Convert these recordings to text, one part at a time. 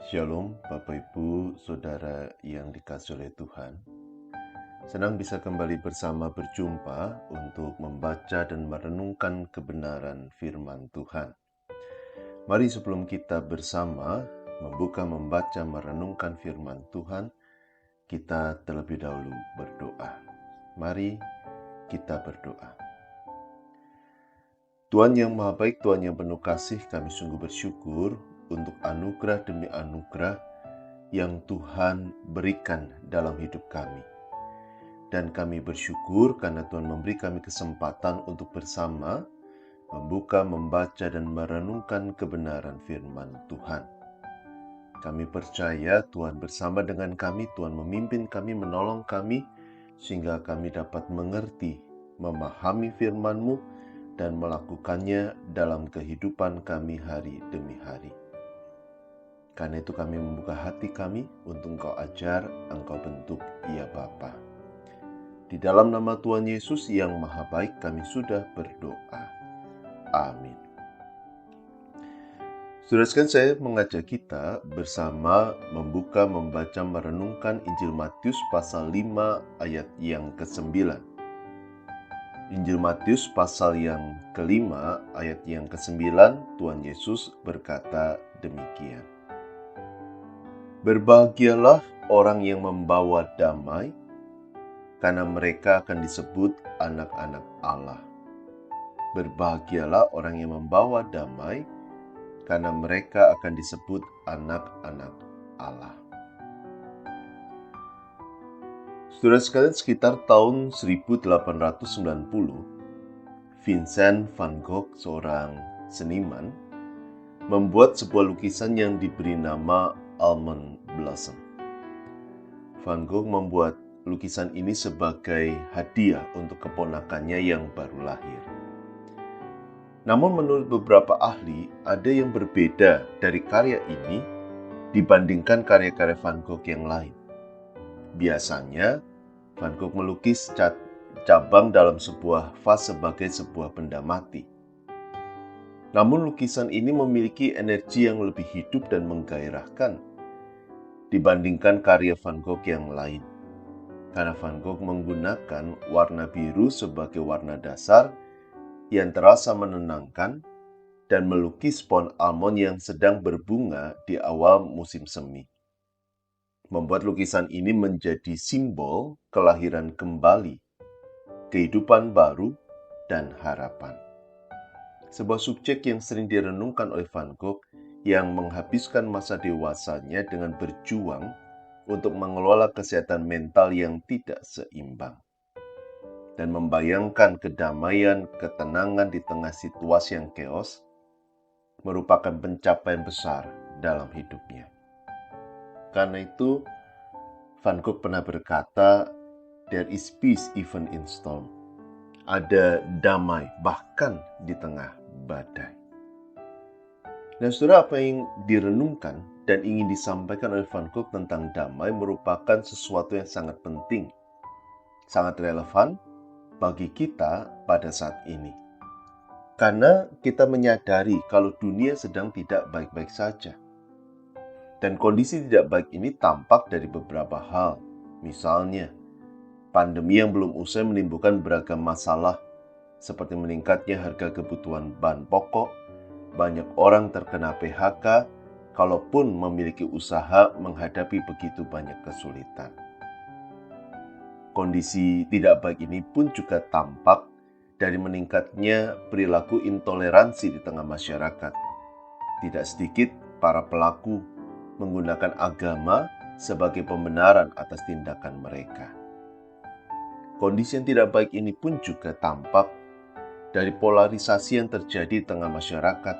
Shalom Bapak Ibu Saudara yang dikasihi oleh Tuhan. Senang bisa kembali berjumpa untuk membaca dan merenungkan kebenaran firman Tuhan. Mari sebelum kita bersama membaca, merenungkan firman Tuhan, kita terlebih dahulu berdoa. Mari kita berdoa. Tuhan yang Maha Baik, Tuhan yang penuh kasih, kami sungguh bersyukur untuk anugerah demi anugerah yang Tuhan berikan dalam hidup kami. Dan kami bersyukur karena Tuhan memberi kami kesempatan untuk bersama membuka, membaca, dan merenungkan kebenaran firman Tuhan. Kami percaya Tuhan bersama dengan kami, Tuhan memimpin kami, menolong kami, sehingga kami dapat mengerti, memahami firman-Mu, dan melakukannya dalam kehidupan kami hari demi hari. Karena itu kami membuka hati kami untuk Engkau ajar, Engkau bentuk, ya Bapa. Di dalam nama Tuhan Yesus yang Maha Baik kami sudah berdoa. Amin. Saudara sekalian, saya mengajak kita bersama membuka, membaca, merenungkan Injil Matius pasal 5 ayat yang ke-9. Injil Matius pasal yang ke-5 ayat yang ke-9, Tuhan Yesus berkata demikian. Berbahagialah orang yang membawa damai, karena mereka akan disebut anak-anak Allah. Berbahagialah orang yang membawa damai, karena mereka akan disebut anak-anak Allah. Saudara sekalian, sekitar tahun 1890, Vincent van Gogh, seorang seniman, membuat sebuah lukisan yang diberi nama Almond Blossom. Van Gogh membuat lukisan ini sebagai hadiah untuk keponakannya yang baru lahir. Namun menurut beberapa ahli, ada yang berbeda dari karya ini dibandingkan karya-karya Van Gogh yang lain. Biasanya, Van Gogh melukis cabang dalam sebuah vas sebagai sebuah benda mati. Namun lukisan ini memiliki energi yang lebih hidup dan menggairahkan dibandingkan karya Van Gogh yang lain. Karena Van Gogh menggunakan warna biru sebagai warna dasar yang terasa menenangkan dan melukis pohon almond yang sedang berbunga di awal musim semi. Membuat lukisan ini menjadi simbol kelahiran kembali, kehidupan baru, dan harapan. Sebuah subjek yang sering direnungkan oleh Van Gogh yang menghabiskan masa dewasanya dengan berjuang untuk mengelola kesehatan mental yang tidak seimbang dan membayangkan kedamaian, ketenangan di tengah situasi yang chaos merupakan pencapaian besar dalam hidupnya. Karena itu, Van Gogh pernah berkata, "There is peace even in storm." Ada damai bahkan di tengah badai. Nah, saudara, apa yang direnungkan dan ingin disampaikan oleh Van Gogh tentang damai merupakan sesuatu yang sangat penting, sangat relevan bagi kita pada saat ini. Karena kita menyadari kalau dunia sedang tidak baik-baik saja. Dan kondisi tidak baik ini tampak dari beberapa hal. Misalnya, pandemi yang belum usai menimbulkan beragam masalah, seperti meningkatnya harga kebutuhan bahan pokok, banyak orang terkena PHK, kalaupun memiliki usaha menghadapi begitu banyak kesulitan. Kondisi tidak baik ini pun juga tampak dari meningkatnya perilaku intoleransi di tengah masyarakat. Tidak sedikit para pelaku menggunakan agama sebagai pembenaran atas tindakan mereka. Kondisi yang tidak baik ini pun juga tampak dari polarisasi yang terjadi di tengah masyarakat.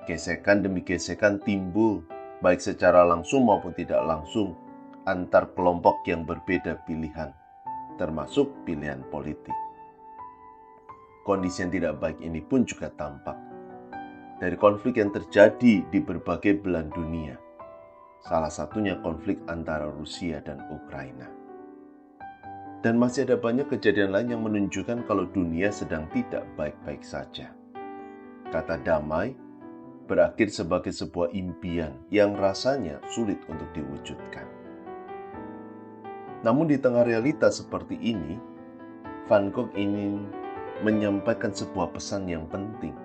Gesekan demi gesekan timbul, baik secara langsung maupun tidak langsung, antar kelompok yang berbeda pilihan, termasuk pilihan politik. Kondisi yang tidak baik ini pun juga tampak dari konflik yang terjadi di berbagai belahan dunia. Salah satunya konflik antara Rusia dan Ukraina. Dan masih ada banyak kejadian lain yang menunjukkan kalau dunia sedang tidak baik-baik saja. Kata damai berakhir sebagai sebuah impian yang rasanya sulit untuk diwujudkan. Namun di tengah realita seperti ini, Van Gogh ingin menyampaikan sebuah pesan yang penting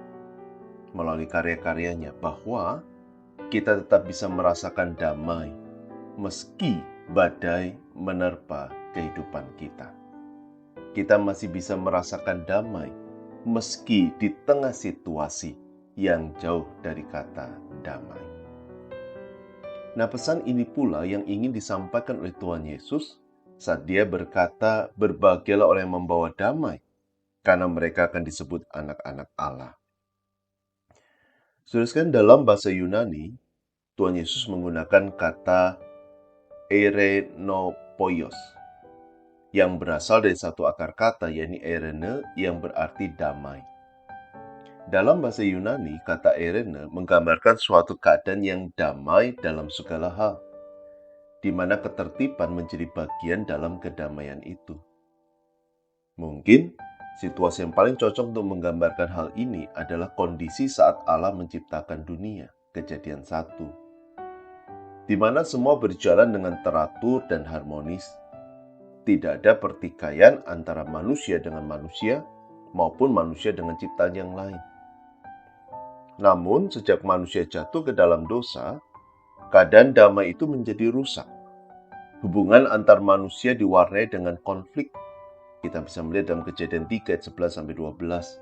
melalui karya-karyanya, bahwa kita tetap bisa merasakan damai meski badai menerpa kehidupan kita. Kita masih bisa merasakan damai meski di tengah situasi yang jauh dari kata damai. Nah, pesan ini pula yang ingin disampaikan oleh Tuhan Yesus saat dia berkata, "Berbahagialah orang yang membawa damai, karena mereka akan disebut anak-anak Allah." Saudara sekalian, dalam bahasa Yunani, Tuhan Yesus menggunakan kata eirenopoios, yang berasal dari satu akar kata, yakni eirene, yang berarti damai. Dalam bahasa Yunani, kata eirene menggambarkan suatu keadaan yang damai dalam segala hal, di mana ketertiban menjadi bagian dalam kedamaian itu. Mungkin situasi yang paling cocok untuk menggambarkan hal ini adalah kondisi saat Allah menciptakan dunia, Kejadian 1, di mana semua berjalan dengan teratur dan harmonis. Tidak ada pertikaian antara manusia dengan manusia maupun manusia dengan ciptaan yang lain. Namun, sejak manusia jatuh ke dalam dosa, keadaan damai itu menjadi rusak. Hubungan antar manusia diwarnai dengan konflik. Kita bisa melihat dalam Kejadian 3 ayat 11-12.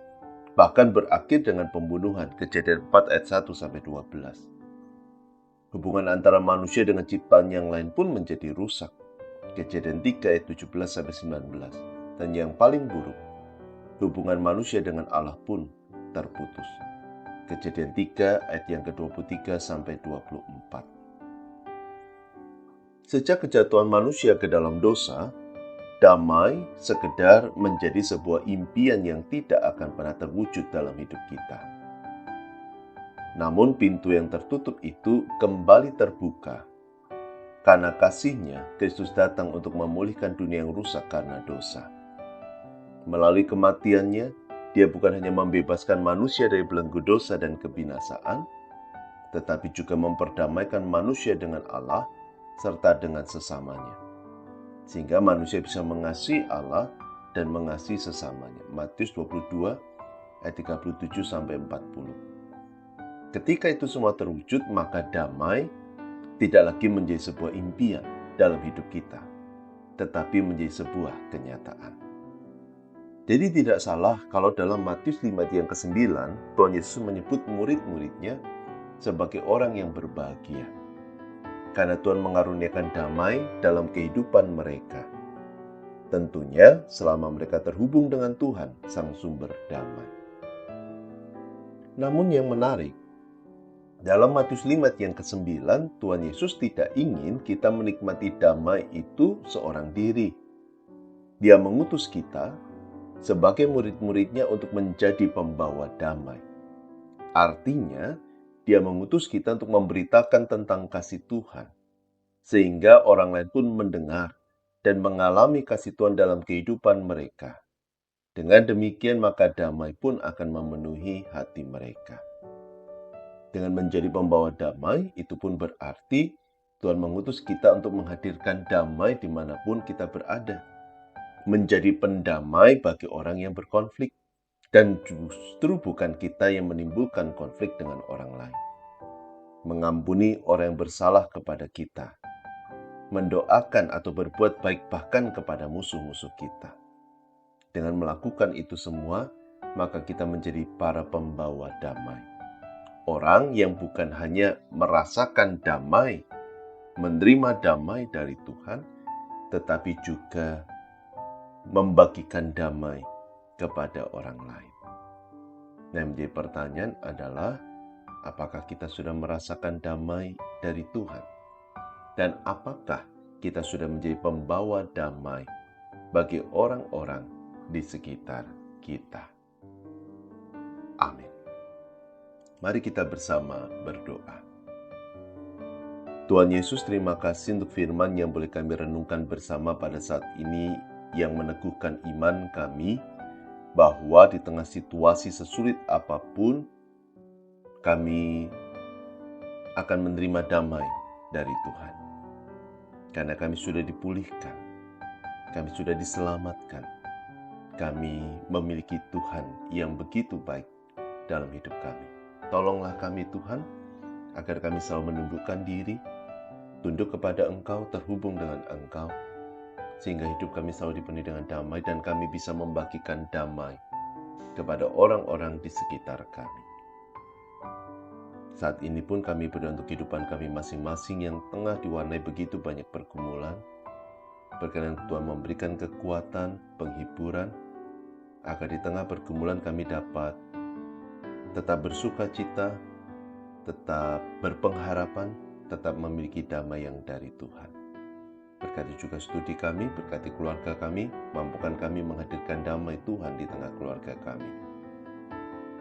Bahkan berakhir dengan pembunuhan, Kejadian 4 ayat 1-12. Hubungan antara manusia dengan ciptaan yang lain pun menjadi rusak, Kejadian 3 ayat 17-19. Dan yang paling buruk, hubungan manusia dengan Allah pun terputus. Kejadian 3 ayat yang ke-23-24. Sejak kejatuhan manusia ke dalam dosa, damai sekedar menjadi sebuah impian yang tidak akan pernah terwujud dalam hidup kita. Namun pintu yang tertutup itu kembali terbuka. Karena kasih-Nya, Kristus datang untuk memulihkan dunia yang rusak karena dosa. Melalui kematian-Nya, Dia bukan hanya membebaskan manusia dari belenggu dosa dan kebinasaan, tetapi juga memperdamaikan manusia dengan Allah serta dengan sesamanya. Sehingga manusia bisa mengasihi Allah dan mengasihi sesamanya. Matius 22 ayat 37-40. Ketika itu semua terwujud, maka damai tidak lagi menjadi sebuah impian dalam hidup kita, tetapi menjadi sebuah kenyataan. Jadi tidak salah kalau dalam Matius 5 ayat yang ke-9, Tuhan Yesus menyebut murid-muridnya sebagai orang yang berbahagia. Karena Tuhan mengaruniakan damai dalam kehidupan mereka. Tentunya selama mereka terhubung dengan Tuhan, Sang Sumber Damai. Namun yang menarik, dalam Matius 5 yang ke-9, Tuhan Yesus tidak ingin kita menikmati damai itu seorang diri. Dia mengutus kita sebagai murid-muridnya untuk menjadi pembawa damai. Artinya, Dia mengutus kita untuk memberitakan tentang kasih Tuhan, sehingga orang lain pun mendengar dan mengalami kasih Tuhan dalam kehidupan mereka. Dengan demikian, maka damai pun akan memenuhi hati mereka. Dengan menjadi pembawa damai, itu pun berarti Tuhan mengutus kita untuk menghadirkan damai dimanapun kita berada. Menjadi pendamai bagi orang yang berkonflik. Dan justru bukan kita yang menimbulkan konflik dengan orang lain. Mengampuni orang yang bersalah kepada kita. Mendoakan atau berbuat baik bahkan kepada musuh-musuh kita. Dengan melakukan itu semua, maka kita menjadi para pembawa damai. Orang yang bukan hanya merasakan damai, menerima damai dari Tuhan, tetapi juga membagikan damai kepada orang lain. Nah, menjadi pertanyaan adalah, apakah kita sudah merasakan damai dari Tuhan? Dan apakah kita sudah menjadi pembawa damai bagi orang-orang di sekitar kita? Amin. Mari kita bersama berdoa. Tuhan Yesus, terima kasih untuk firman yang boleh kami renungkan bersama pada saat ini, yang meneguhkan iman kami bahwa di tengah situasi sesulit apapun, kami akan menerima damai dari Tuhan. Karena kami sudah dipulihkan, kami sudah diselamatkan, kami memiliki Tuhan yang begitu baik dalam hidup kami. Tolonglah kami Tuhan, agar kami selalu menundukkan diri, tunduk kepada Engkau, terhubung dengan Engkau, sehingga hidup kami selalu dipenuhi dengan damai dan kami bisa membagikan damai kepada orang-orang di sekitar kami. Saat ini pun kami berdoa untuk kehidupan kami masing-masing yang tengah diwarnai begitu banyak pergumulan. Berkenan Tuhan memberikan kekuatan, penghiburan, agar di tengah pergumulan kami dapat tetap bersuka cita, tetap berpengharapan, tetap memiliki damai yang dari Tuhan. Berkati juga studi kami, berkati keluarga kami, mampukan kami menghadirkan damai Tuhan di tengah keluarga kami.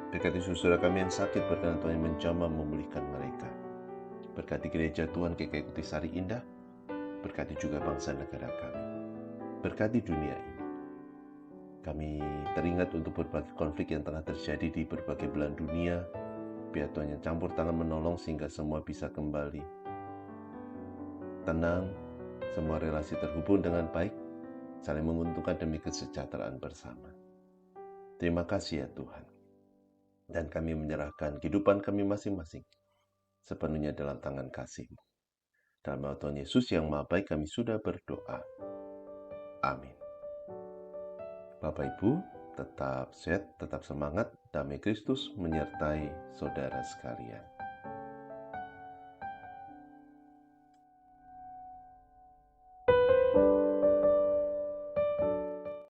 Berkati saudara kami yang sakit, berkenan Tuhan yang menjamah memulihkan mereka. Berkati gereja Tuhan GKI Kutisari Indah, berkati juga bangsa negara kami. Berkati dunia ini. Kami teringat untuk berbagai konflik yang tengah terjadi di berbagai belahan dunia. Biar Tuhan yang campur tangan menolong sehingga semua bisa kembali tenang, semua relasi terhubung dengan baik, saling menguntungkan demi kesejahteraan bersama. Terima kasih ya Tuhan. Dan kami menyerahkan kehidupan kami masing-masing sepenuhnya dalam tangan kasih-Mu. Dalam nama Tuhan Yesus yang Maha Baik kami sudah berdoa. Amin. Bapak Ibu, tetap sehat, tetap semangat, damai Kristus menyertai saudara sekalian.